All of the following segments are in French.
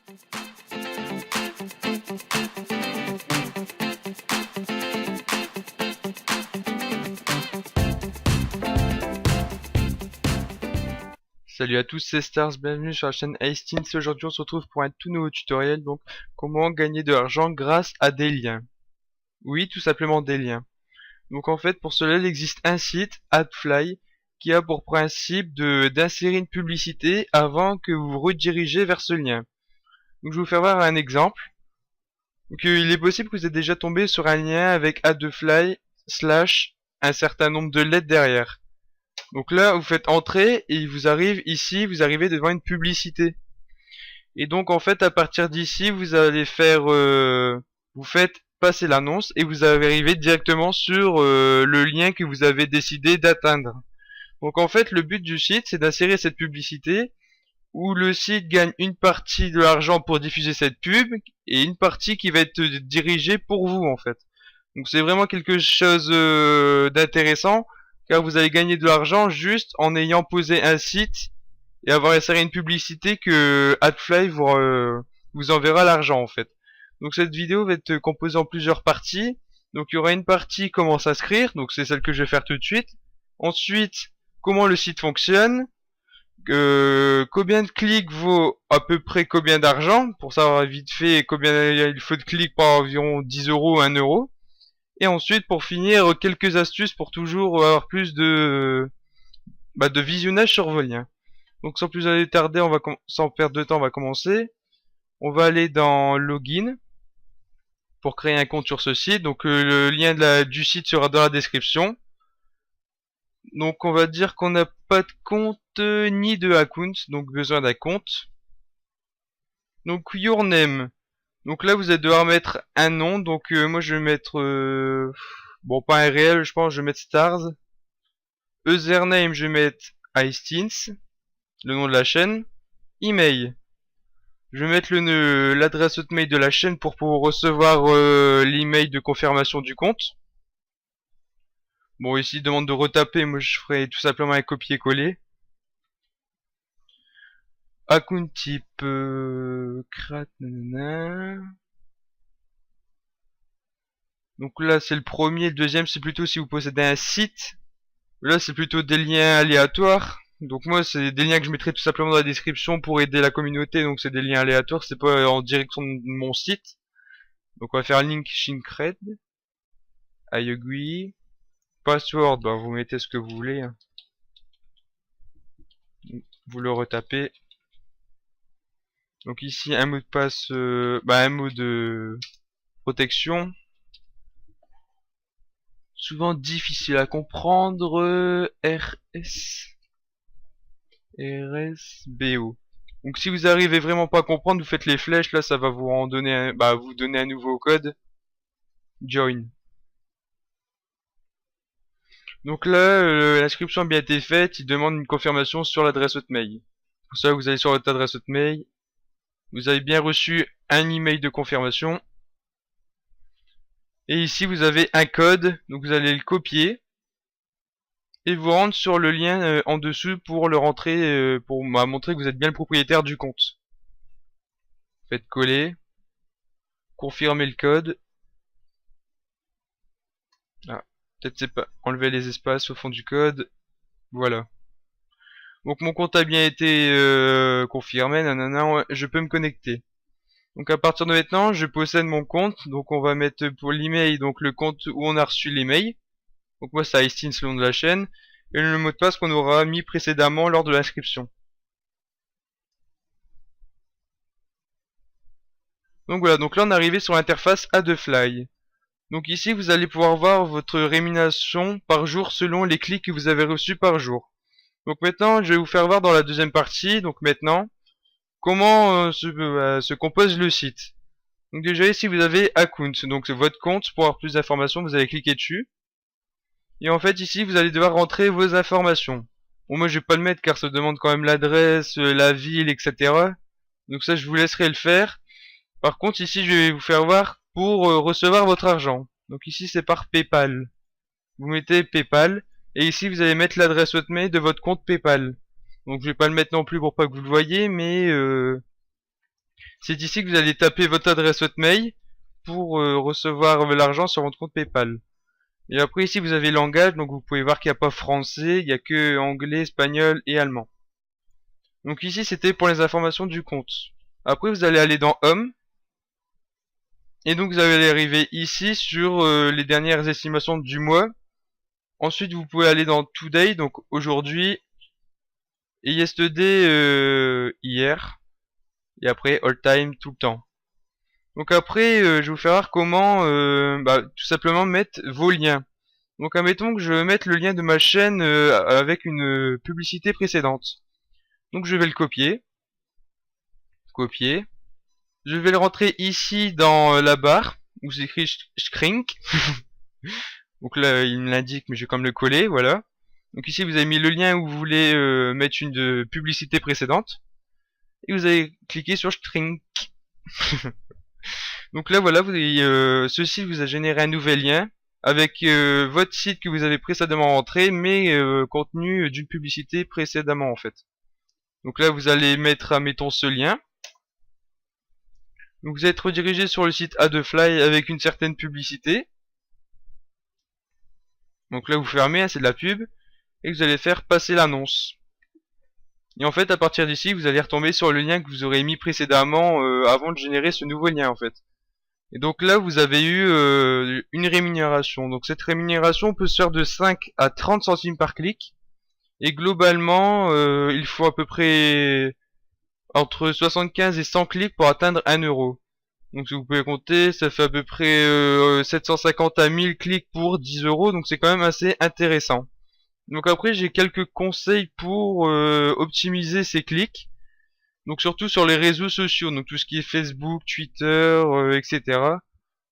Salut à tous, c'est Stars, bienvenue sur la chaîne Hastings. Aujourd'hui on se retrouve pour un tout nouveau tutoriel, donc comment gagner de l'argent grâce à des liens. Oui, tout simplement des liens. Donc en fait pour cela il existe un site, AdFly, qui a pour principe d'insérer une publicité avant que vous vous redirigez vers ce lien. Donc je vais vous faire voir un exemple. Donc il est possible que vous ayez déjà tombé sur un lien avec AdFly / un certain nombre de lettres derrière. Donc là, vous faites entrer et il vous arrive ici, vous arrivez devant une publicité. Et donc en fait, à partir d'ici, vous allez faire, vous faites passer l'annonce et vous arrivez directement sur le lien que vous avez décidé d'atteindre. Donc en fait, le but du site, c'est d'insérer cette publicité où le site gagne une partie de l'argent pour diffuser cette pub et une partie qui va être dirigée pour vous en fait. Donc c'est vraiment quelque chose d'intéressant car vous allez gagner de l'argent juste en ayant posé un site et avoir inséré une publicité que AdFly vous enverra l'argent en fait. Donc cette vidéo va être composée en plusieurs parties. Donc il y aura une partie comment s'inscrire, donc c'est celle que je vais faire tout de suite. Ensuite, comment le site fonctionne, combien de clics vaut à peu près combien d'argent, pour savoir vite fait combien il faut de clics par environ 10 euros, 1 euro. Et ensuite, pour finir, quelques astuces pour toujours avoir plus de visionnage sur vos liens. Donc sans plus aller tarder, sans perdre de temps, on va commencer. On va aller dans Login pour créer un compte sur ce site. Donc le lien du site sera dans la description. Donc on va dire qu'on n'a pas de compte ni de account, donc besoin d'un compte. Donc your name. Donc là vous allez devoir mettre un nom. Donc moi je vais mettre bon pas un réel, je pense je vais mettre Stars. Username je vais mettre Hastings, le nom de la chaîne. Email. Je vais mettre l'adresse hotmail de la chaîne pour pouvoir recevoir l'email de confirmation du compte. Bon ici il demande de retaper, moi je ferai tout simplement un copier-coller. Account type create, nanana. Donc là c'est le premier, le deuxième c'est plutôt si vous possédez un site. Là c'est plutôt des liens aléatoires. Donc moi c'est des liens que je mettrai tout simplement dans la description pour aider la communauté. Donc c'est des liens aléatoires, c'est pas en direction de mon site. Donc on va faire link Shincred. I agree. Password, bah vous mettez ce que vous voulez. Vous le retapez. Donc ici un mot de passe, un mot de protection. Souvent difficile à comprendre. RSBO. Donc si vous arrivez vraiment pas à comprendre, vous faites les flèches. Là, ça va vous en donner, vous donner un nouveau code. Join. Donc là, l'inscription a bien été faite. Il demande une confirmation sur l'adresse hotmail. Pour ça, vous allez sur votre adresse hotmail. Vous avez bien reçu un email de confirmation. Et ici, vous avez un code. Donc vous allez le copier. Et vous rendre sur le lien en dessous pour le rentrer, pour montrer que vous êtes bien le propriétaire du compte. Faites coller. Confirmez le code. Ah, peut-être c'est pas. Enlever les espaces au fond du code. Voilà. Donc mon compte a bien été confirmé, nanana, je peux me connecter. Donc à partir de maintenant, je possède mon compte. Donc on va mettre pour l'email, donc le compte où on a reçu l'email. Donc moi c'est Hastings, le nom de la chaîne. Et le mot de passe qu'on aura mis précédemment lors de l'inscription. Donc voilà, donc là on est arrivé sur l'interface AdFly. Donc ici vous allez pouvoir voir votre rémunération par jour selon les clics que vous avez reçus par jour. Donc maintenant je vais vous faire voir dans la deuxième partie, donc maintenant, comment se compose le site. Donc déjà ici vous avez Account, donc c'est votre compte. Pour avoir plus d'informations vous allez cliquer dessus. Et en fait ici vous allez devoir rentrer vos informations. Bon moi je vais pas le mettre car ça demande quand même l'adresse, la ville, etc. Donc ça je vous laisserai le faire. Par contre ici je vais vous faire voir pour recevoir votre argent. Donc ici c'est par PayPal. Vous mettez PayPal. Et ici vous allez mettre l'adresse hotmail de votre compte PayPal. Donc je vais pas le mettre non plus pour pas que vous le voyez, mais C'est ici que vous allez taper votre adresse hotmail pour recevoir l'argent sur votre compte PayPal. Et après ici vous avez langage, donc vous pouvez voir qu'il n'y a pas français, il n'y a que anglais, espagnol et allemand. Donc ici c'était pour les informations du compte. Après vous allez aller dans Home. Et donc vous allez arriver ici sur les dernières estimations du mois. Ensuite vous pouvez aller dans Today, donc aujourd'hui, et Yesterday hier. Et après All Time tout le temps. Donc après je vais vous faire voir comment tout simplement mettre vos liens. Donc admettons que je veux mettre le lien de ma chaîne avec une publicité précédente. Donc je vais le copier. Copier. Je vais le rentrer ici dans la barre où c'est écrit shrink. Donc là il me l'indique mais je vais quand même le coller, voilà. Donc ici vous avez mis le lien où vous voulez mettre une publicité précédente. Et vous allez cliquer sur shrink. Donc là voilà, ceci vous a généré un nouvel lien avec votre site que vous avez précédemment rentré mais contenu d'une publicité précédemment en fait. Donc là vous allez mettre admettons ce lien. Donc vous êtes redirigé sur le site Adfly avec une certaine publicité. Donc là vous fermez, hein, c'est de la pub. Et vous allez faire passer l'annonce. Et en fait à partir d'ici vous allez retomber sur le lien que vous aurez mis précédemment avant de générer ce nouveau lien en fait. Et donc là vous avez eu une rémunération. Donc cette rémunération peut se faire de 5 à 30 centimes par clic. Et globalement il faut à peu près entre 75 et 100 clics pour atteindre 1 euro. Donc si vous pouvez compter, ça fait à peu près 750 à 1000 clics pour 10 euros. Donc c'est quand même assez intéressant. Donc après j'ai quelques conseils pour optimiser ces clics. Donc surtout sur les réseaux sociaux, donc tout ce qui est Facebook, Twitter, etc.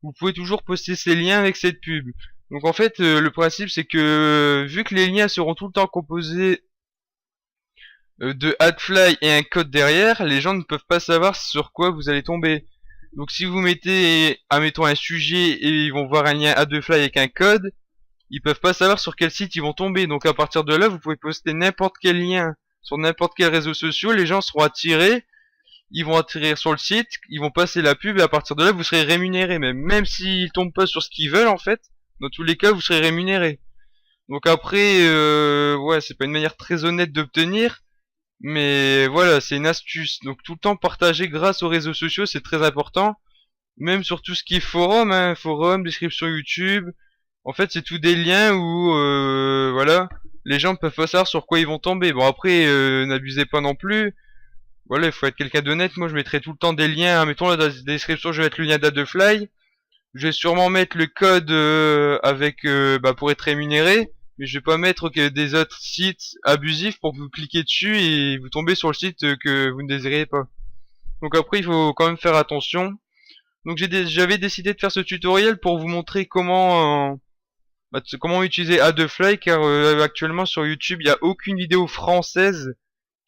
Vous pouvez toujours poster ces liens avec cette pub. Donc en fait le principe c'est que vu que les liens seront tout le temps composés de Adfly et un code derrière, les gens ne peuvent pas savoir sur quoi vous allez tomber. Donc si vous mettez, admettons un sujet et ils vont voir un lien Adfly avec un code, ils peuvent pas savoir sur quel site ils vont tomber. Donc à partir de là, vous pouvez poster n'importe quel lien sur n'importe quel réseau social, les gens seront attirés, ils vont atterrir sur le site, ils vont passer la pub et à partir de là, vous serez rémunéré. Même s'ils tombent pas sur ce qu'ils veulent en fait, dans tous les cas, vous serez rémunéré. Donc après, ouais, c'est pas une manière très honnête d'obtenir. Mais voilà, c'est une astuce. Donc tout le temps partager grâce aux réseaux sociaux, c'est très important. Même sur tout ce qui est forum, hein, forum, description YouTube. En fait, c'est tout des liens où, voilà, les gens peuvent pas savoir sur quoi ils vont tomber. Bon après, n'abusez pas non plus. Voilà, il faut être quelqu'un d'honnête. Moi, je mettrai tout le temps des liens. Hein. Mettons là dans la description, je vais mettre le lien d'Adfly. Je vais sûrement mettre le code avec, pour être rémunéré. Mais je vais pas mettre des autres sites abusifs pour que vous cliquez dessus et vous tombez sur le site que vous ne désirez pas. Donc après il faut quand même faire attention. Donc j'avais décidé de faire ce tutoriel pour vous montrer comment utiliser Adfly car actuellement sur YouTube il n'y a aucune vidéo française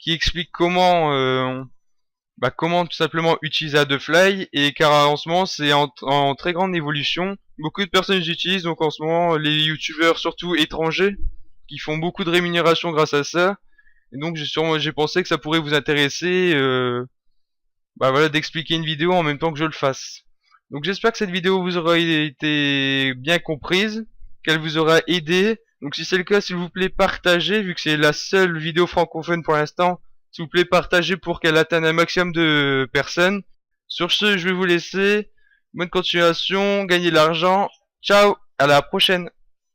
qui explique comment tout simplement utiliser Adfly et car en ce moment c'est en très grande évolution. Beaucoup de personnes l'utilisent donc en ce moment les youtubeurs surtout étrangers qui font beaucoup de rémunération grâce à ça. Et donc j'ai pensé que ça pourrait vous intéresser voilà d'expliquer une vidéo en même temps que je le fasse. Donc j'espère que cette vidéo vous aura été bien comprise, qu'elle vous aura aidé. Donc si c'est le cas, s'il vous plaît, partagez vu que c'est la seule vidéo francophone pour l'instant. S'il vous plaît, partagez pour qu'elle atteigne un maximum de personnes. Sur ce, je vais vous laisser. Bonne continuation, gagnez de l'argent. Ciao, à la prochaine.